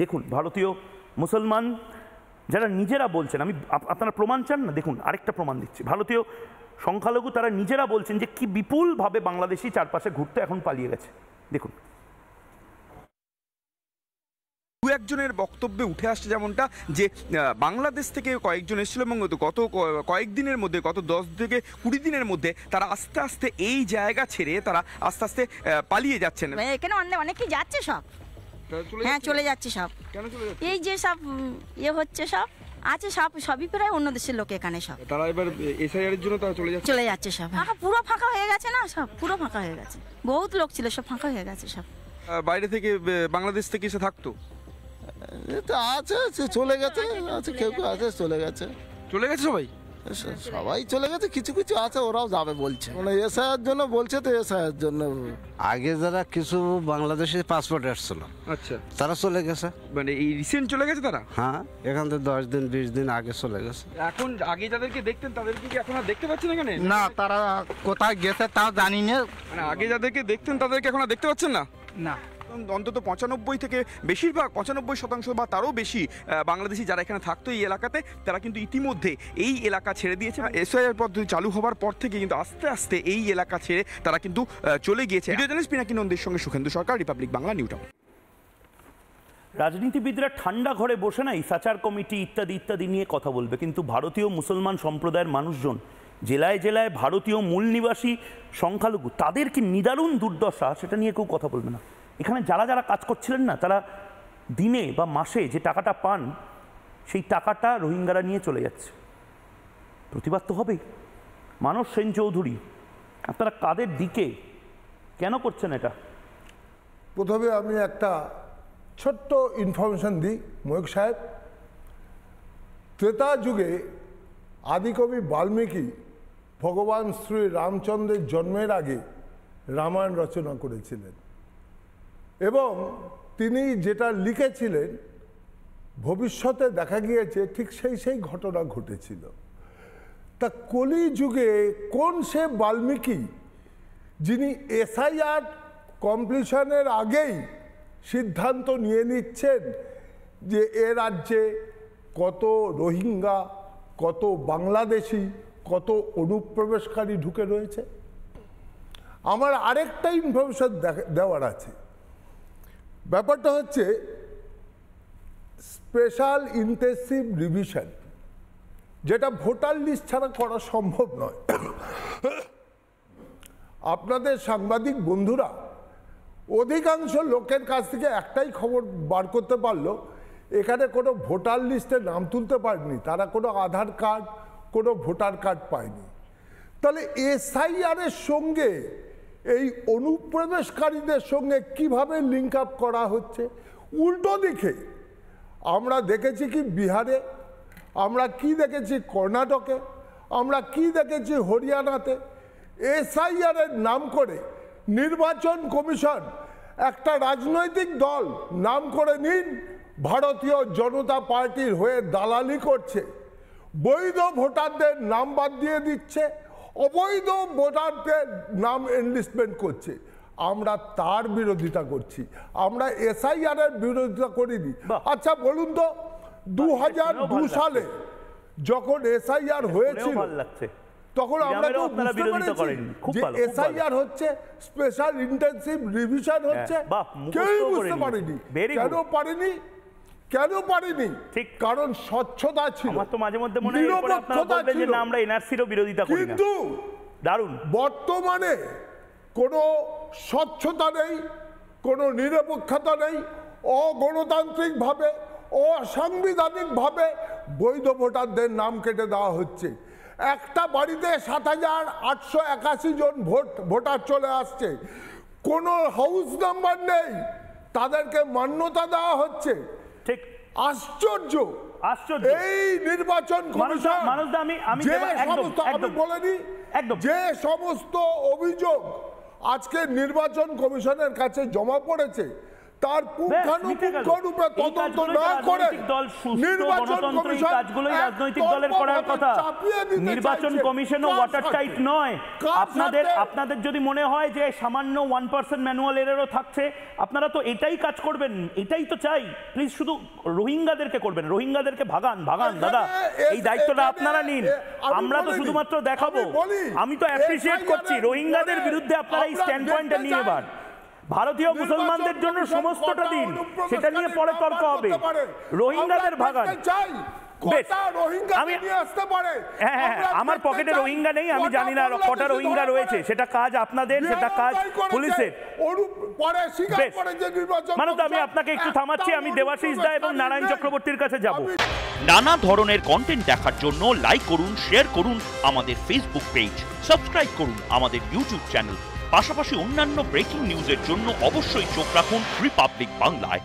দেখুন ভারতীয় মুসলমান যারা নিজেরা বলছেন, আমি আপনারা প্রমাণ চান না, দেখুন আরেকটা প্রমাণ দিচ্ছি, ভারতীয় সংখ্যালঘু তারা নিজেরা বলছেন যে কি বিপুলভাবে বাংলাদেশি চারপাশে ঘুরতে এখন পালিয়ে গেছে। দেখুন দু একজনের বক্তব্যে উঠে আসছে যেমনটা যে বাংলাদেশ থেকে কয়েকজন এসেছিল এবং গত কয়েকদিনের মধ্যে, গত 10 থেকে 20 দিনের মধ্যে তারা আস্তে আস্তে এই জায়গা ছেড়ে তারা আস্তে আস্তে পালিয়ে যাচ্ছেন। এখানে অনেকেই যাচ্ছে, সব হ্যাঁ চলে যাচ্ছে সব। কেন চলে যাচ্ছে? এই যে সব হচ্ছে সব আছে, সবই প্রায় অন্য দেশের লোক এখানে সব। তারা এবার এসআইআর এর জন্য তারা চলে যাচ্ছে সব। পুরো ফাঁকা হয়ে গেছে না, সব পুরো ফাঁকা হয়ে গেছে। বহুত লোক ছিল, সব ফাঁকা হয়ে গেছে সব। বাইরে থেকে বাংলাদেশ থেকে এসে থাকতো, আছে চলে গেছে, আছে কেউ কেউ আছে চলে গেছে সবাই সবাই চলে গেছে, কিছু কিছু আছে ওরাও যাবে বলছে, মানে এসআইআর জন্য বলছে, তো এসআইআর জন্য। আগে যারা কিছু বাংলাদেশে পাসপোর্ট আসছিল, আচ্ছা তারা চলে গেছে, মানে এই রিসেন্ট চলে গেছে তারা। হ্যাঁ, এখান থেকে 10 দিন 20 দিন আগে চলে গেছে। এখন আগে যাদেরকে দেখতেন তাদেরকে কি এখন আর দেখতে পাচ্ছেন এখানে? না, তারা কোথায় গেছে তাও জানি না। মানে আগে যাদেরকে দেখতেন তাদেরকে এখন আর দেখতে পাচ্ছেন না? না, অন্তত 95 থেকে বেশিরভাগ 95% বা তারও বেশি বাংলাদেশি যারা এখানে থাকতো এই এলাকাতে, তারা কিন্তু ইতিমধ্যে এই এলাকা ছেড়ে দিয়েছে। এসআইআর পদ্ধতি চালু হওয়ার পর থেকে কিন্তু আস্তে আস্তে এই এলাকা ছেড়ে তারা কিন্তু চলে গিয়েছে। ভিডিও জার্নালিস্ট পিনাকি নন্দের সঙ্গে সুখেন্দু সরকার, রিপাবলিক বাংলা, নিউ টাউন। রাজনীতিবিদরা ঠান্ডা ঘরে বসে নাই সাচার কমিটি ইত্যাদি ইত্যাদি নিয়ে কথা বলবে, কিন্তু ভারতীয় মুসলমান সম্প্রদায়ের মানুষজন জেলায় জেলায় ভারতীয় মূল নিবাসী সংখ্যালঘু, তাদের কি নিদারুণ দুর্দশা সেটা নিয়ে কেউ কথা বলবে না। এখানে যারা যারা কাজ করছিলেন না, তারা দিনে বা মাসে যে টাকাটা পান সেই টাকাটা রোহিঙ্গারা নিয়ে চলে যাচ্ছে। প্রতিবাদ তো হবেই। মানস সেন চৌধুরী, আপনারা কাদের দিকে, কেন করছেন এটা? প্রথমে আমি একটা ছোট্ট ইনফরমেশন দিই ময়ূক সাহেব। ত্রেতা যুগে আদিকবি বাল্মীকি ভগবান শ্রী রামচন্দ্রের জন্মের আগে রামায়ণ রচনা করেছিলেন এবং তিনি যেটা লিখেছিলেন ভবিষ্যতে দেখা গিয়েছে ঠিক সেই ঘটনা ঘটেছিল। তা কলি যুগে কোন সে বাল্মীকি যিনি এসআইআর কমপ্লিশনের আগেই সিদ্ধান্ত নিয়ে নিচ্ছেন যে এ রাজ্যে কত রোহিঙ্গা, কত বাংলাদেশি, কত অনুপ্রবেশকারী ঢুকে রয়েছে? আমার আরেকটা ইনফরমেশন দেওয়ার আছে। ব্যাপারটা হচ্ছে স্পেশাল ইন্টেন্সিভ রিভিশন, যেটা ভোটার লিস্ট ছাড়া করা সম্ভব নয়। আপনাদের সাংবাদিক বন্ধুরা অধিকাংশ লোকের কাছ থেকে একটাই খবর বার করতে পারলো, এখানে কোনো ভোটার লিস্টে নাম তুলতে পারেনি, তারা কোনো আধার কার্ড, কোনো ভোটার কার্ড পায়নি। তাহলে এসআইআরের সঙ্গে এই অনুপ্রবেশকারীদের সঙ্গে কিভাবে লিঙ্ক আপ করা হচ্ছে? উল্টো দিকে আমরা দেখেছি কি বিহারে, আমরা কি দেখেছি কর্ণাটকে, আমরা কি দেখেছি হরিয়ানাতে। এসআইআরের নাম করে নির্বাচন কমিশন একটা রাজনৈতিক দল, নাম করে নিন ভারতীয় জনতা পার্টির হয়ে দালালি করছে, বৈধ ভোটারদের নাম বাদ দিয়ে দিচ্ছে, অবৈধ ভোটারদের নাম এনলিস্টমেন্ট করছে। আমরা তার বিরোধিতা করছি, আমরা এসআইআর এর বিরোধিতা করিনি। আচ্ছা বলুন তো, 2002 সালে যখন এসআইআর হয়েছিল তখন আমরা তো বুঝতে পেরেছি যে এসআইআর হচ্ছে, স্পেশাল ইন্টেন্সিভ রিভিশন হচ্ছে, কেউ বুঝতে পারেনি। কেন পারেনি? ঠিক, কারণ স্বচ্ছতা ছিল। আমার তো মাঝে মধ্যে মনে হয় আপনারা বলবেন যে না আমরা এনআরসিরও বিরোধিতা করি না, কিন্তু দারুণ বর্তমানে কোনো স্বচ্ছতা নেই, কোনো নিরপেক্ষতা নেই, অগণতান্ত্রিকভাবে, অসাংবিধানিকভাবে বৈধ ভোটারদের নাম কেটে দেওয়া হচ্ছে। একটা বাড়িতে ৭,৮৮১ জন ভোটার চলে আসছে, কোনো হাউস নাম্বার নেই, তাদেরকে মান্যতা দেওয়া হচ্ছে। ঠিক, আশ্চর্য আশ্চর্য। এই নির্বাচন কমিশন যে সমস্ত অভিযোগ আজকে নির্বাচন কমিশনের কাছে জমা পড়েছে, তার পুঙ্খানুপুঙ্খরূপে তদন্ত না করে নির্বাচন কমিশন রাজনৈতিক দলের করার কথা। নির্বাচন কমিশনও ওয়াটার টাইট নয়। আপনাদের যদি মনে হয় যে সামান্য 1% ম্যানুয়াল এররও থাকছে, আপনারা তো এটাই কাজ করবেন, এটাই তো চাই। প্লিজ শুধু রোহিঙ্গাদেরকে করবেন, রোহিঙ্গাদেরকে ভাগান দাদা, এই দায়িত্বটা আপনারা নিন। আমরা তো শুধুমাত্র দেখাবো। আমি তো অ্যাপ্রিশিয়েট করছি রোহিঙ্গাদের বিরুদ্ধে আপনারা এই স্ট্যান্ড পয়েন্টটা নিয়ে এবার ভারতীয় মুসলমানদের জন্য সমস্তটা দিন, সেটা নিয়ে পরে তর্ক হবে। রোহিঙ্গাদের ভাগান। আমার পকেটে রোহিঙ্গা নেই, আমি জানি না কটা রোহিঙ্গা রয়েছে, সেটা কাজ আপনাদের, সেটা কাজ পুলিশের। মানে তো আমি আপনাকে একটু থামাচ্ছি, আমি দেবাশিস দা এবং নারায়ণ চক্রবর্তীর কাছে যাব। নানা ধরনের কন্টেন্ট দেখার জন্য লাইক করুন, শেয়ার করুন আমাদের ফেসবুক পেজ, সাবস্ক্রাইব করুন আমাদের ইউটিউব চ্যানেল। পাশাপাশি অন্যান্য ব্রেকিং নিউজের জন্য অবশ্যই চোখ রাখুন রিপাবলিক বাংলায়।